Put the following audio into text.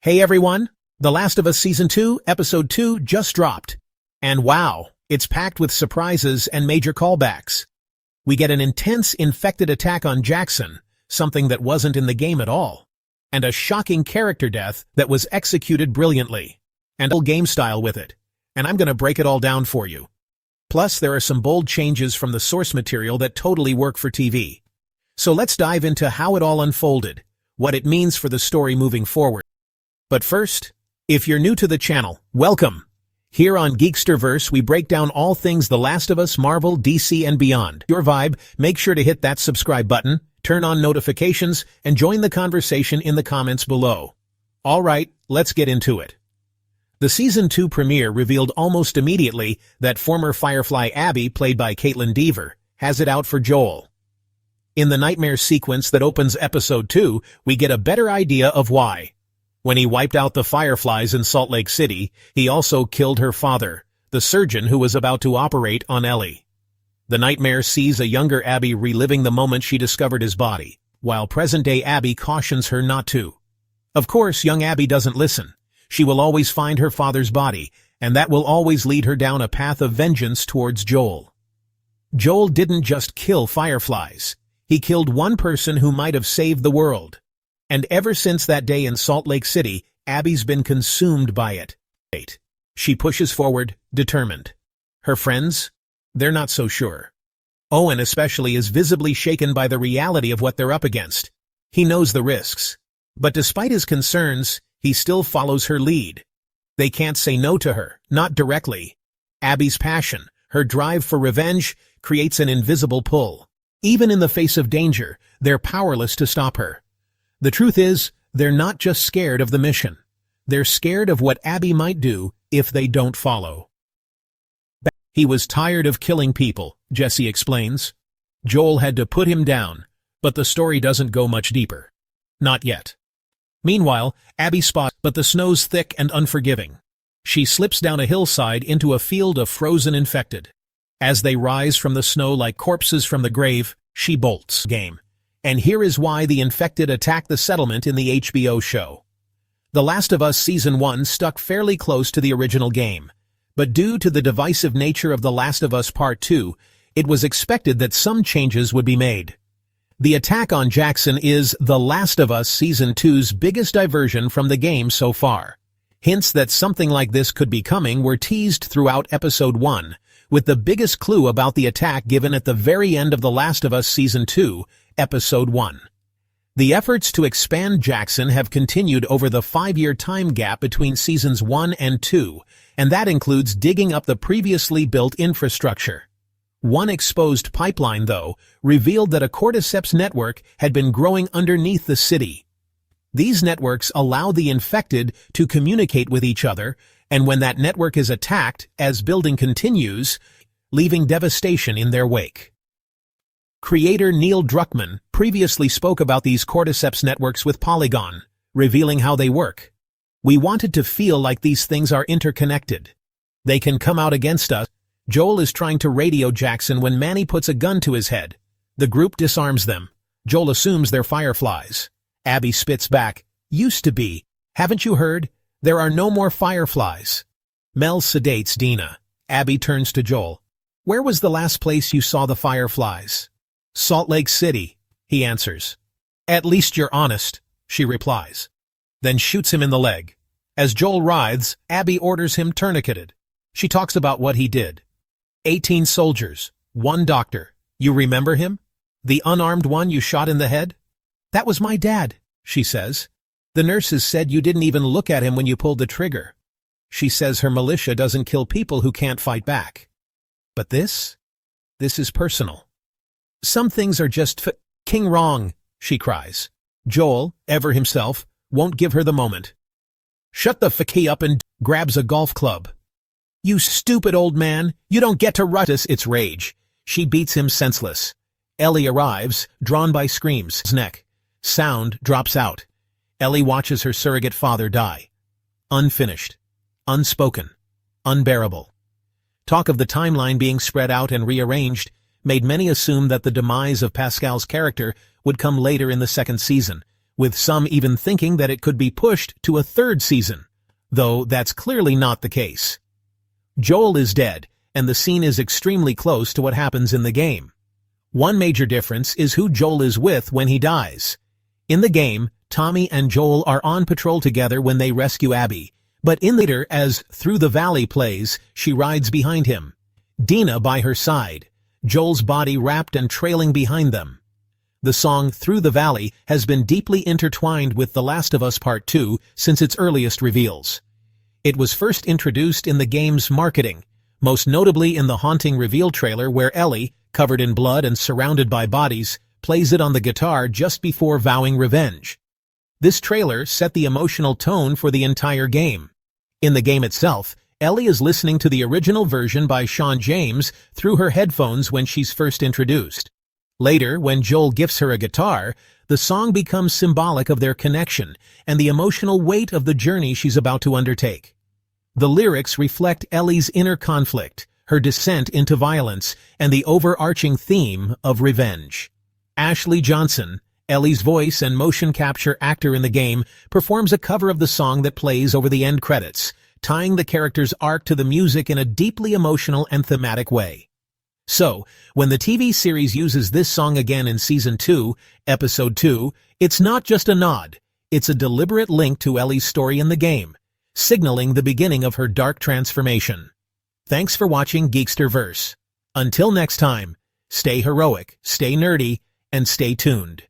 Hey everyone! The Last of Us Season 2, Episode 2 just dropped. And wow, it's packed with surprises and major callbacks. We get an intense infected attack on Jackson, something that wasn't in the game at all. And a shocking character death that was executed brilliantly. And a game style with it. And I'm gonna break it all down for you. Plus, there are some bold changes from the source material that totally work for TV. So let's dive into how it all unfolded, what it means for the story moving forward. But first, if you're new to the channel, welcome! Here on Geeksterverse we break down all things The Last of Us, Marvel, DC and beyond. Your vibe, make sure to hit that subscribe button, turn on notifications, and join the conversation in the comments below. Alright, let's get into it. The Season 2 premiere revealed almost immediately that former Firefly Abby, played by Caitlin Dever, has it out for Joel. In the nightmare sequence that opens Episode 2, we get a better idea of why. When he wiped out the Fireflies in Salt Lake City, he also killed her father, the surgeon who was about to operate on Ellie. The nightmare sees a younger Abby reliving the moment she discovered his body, while present-day Abby cautions her not to. Of course, young Abby doesn't listen. She will always find her father's body, and that will always lead her down a path of vengeance towards Joel. Joel didn't just kill Fireflies. He killed one person who might have saved the world. And ever since that day in Salt Lake City, Abby's been consumed by it. She pushes forward, determined. Her friends? They're not so sure. Owen especially is visibly shaken by the reality of what they're up against. He knows the risks. But despite his concerns, he still follows her lead. They can't say no to her, not directly. Abby's passion, her drive for revenge, creates an invisible pull. Even in the face of danger, they're powerless to stop her. The truth is, they're not just scared of the mission. They're scared of what Abby might do if they don't follow. He was tired of killing people, Jesse explains. Joel had to put him down, but the story doesn't go much deeper. Not yet. Meanwhile, Abby spots, but the snow's thick and unforgiving. She slips down a hillside into a field of frozen infected. As they rise from the snow like corpses from the grave, she bolts. And here is why the infected attack the settlement in the HBO show. The Last of Us Season 1 stuck fairly close to the original game, but due to the divisive nature of The Last of Us Part 2, it was expected that some changes would be made. The attack on Jackson is The Last of Us Season 2's biggest diversion from the game so far. Hints that something like this could be coming were teased throughout Episode 1, with the biggest clue about the attack given at the very end of The Last of Us Season 2, Episode 1. The efforts to expand Jackson have continued over the 5-year time gap between Seasons 1 and 2, and that includes digging up the previously built infrastructure. One exposed pipeline, though, revealed that a cordyceps network had been growing underneath the city. These networks allow the infected to communicate with each other, and when that network is attacked, as building continues, leaving devastation in their wake. Creator Neil Druckmann previously spoke about these cordyceps networks with Polygon, revealing how they work. We wanted to feel like these things are interconnected. They can come out against us. Joel is trying to radio Jackson when Manny puts a gun to his head. The group disarms them. Joel assumes they're Fireflies. Abby spits back, "Used to be. Haven't you heard? There are no more Fireflies." Mel sedates Dina. Abby turns to Joel. "Where was the last place you saw the Fireflies?" "Salt Lake City," he answers. "At least you're honest," she replies. Then shoots him in the leg. As Joel writhes, Abby orders him tourniqueted. She talks about what he did. 18 soldiers, 1 doctor. You remember him? The unarmed one you shot in the head? "That was my dad," she says. "The nurses said you didn't even look at him when you pulled the trigger." She says her militia doesn't kill people who can't fight back. But this is personal. "Some things are just f***ing wrong," she cries. Joel, ever himself, won't give her the moment. "Shut the f*** up and grabs a golf club. "You stupid old man, you don't get to rut us." It's rage. She beats him senseless. Ellie arrives, drawn by screams. His neck. Sound drops out. Ellie watches her surrogate father die. Unfinished. Unspoken. Unbearable. Talk of the timeline being spread out and rearranged made many assume that the demise of Pascal's character would come later in the second season, with some even thinking that it could be pushed to a third season, though that's clearly not the case. Joel is dead, and the scene is extremely close to what happens in the game. One major difference is who Joel is with when he dies. In the game, Tommy and Joel are on patrol together when they rescue Abby, but in later as Through the Valley plays, she rides behind him, Dina by her side, Joel's body wrapped and trailing behind them. The song Through the Valley has been deeply intertwined with The Last of Us Part 2 since its earliest reveals. It was first introduced in the game's marketing, most notably in the haunting reveal trailer where Ellie, covered in blood and surrounded by bodies, plays it on the guitar just before vowing revenge. This trailer set the emotional tone for the entire game. In the game itself, Ellie is listening to the original version by Sean James through her headphones when she's first introduced. Later, when Joel gifts her a guitar, the song becomes symbolic of their connection and the emotional weight of the journey she's about to undertake. The lyrics reflect Ellie's inner conflict, her descent into violence, and the overarching theme of revenge. Ashley Johnson, Ellie's voice and motion capture actor in the game, performs a cover of the song that plays over the end credits, tying the character's arc to the music in a deeply emotional and thematic way. So, when the TV series uses this song again in Season 2, Episode 2, it's not just a nod, it's a deliberate link to Ellie's story in the game, signaling the beginning of her dark transformation. Thanks for watching Geeksterverse. Until next time, stay heroic, stay nerdy, and stay tuned.